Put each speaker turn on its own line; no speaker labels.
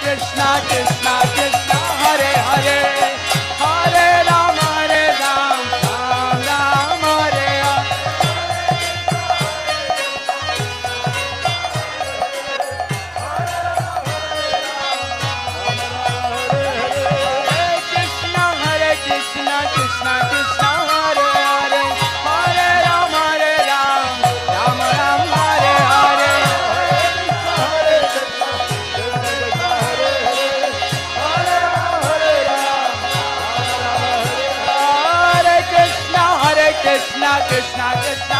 Krishna Krishna Krishna Hare Hare Hare Ram Ram Ram Hare Hare Krishna Hare Krishna Krishna Krishna Hare Hare Hare Ram Ram Ram Hare Hare Hare Krishna Krishna Krishna